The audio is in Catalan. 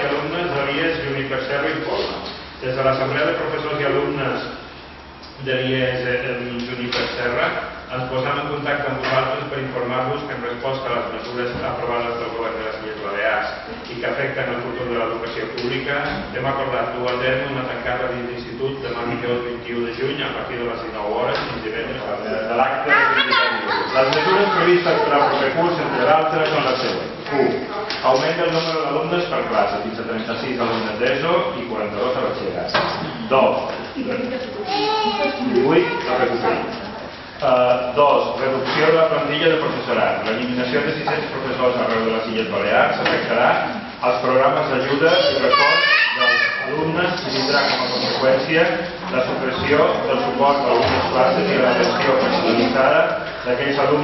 alumnes de l'IES i Uniperserra informa. Des de l'Assemblea de Professors i Alumnes de l'IES i Uniperserra ens posem en contacte amb vosaltres per informar-vos que en resposta a les mesures aprovades del Govern de les Illes Balears i que afecten el futur de l'educació pública, hem acordat dur a terme una tancada dins l'institut demà dijous 21 de juny a partir de les 19 hores fins divendres de l'acte. Les mesures previstes per al proper curs, entre d'altres, són les següents. 1. Augment del nombre d'alumnes per classe, fins a 36 alumnes d'ESO i 42 a batxillerat. 2. 18 a recuperar. 2. Reducció de la plantilla de professorat. L'eliminació de 600 professors arreu de les Illes Balears afectarà els programes d'ajuda i reforç dels alumnes i tindrà com a conseqüència la supressió del suport a algunes classes i la gestió personalitzada d'aquells alumnes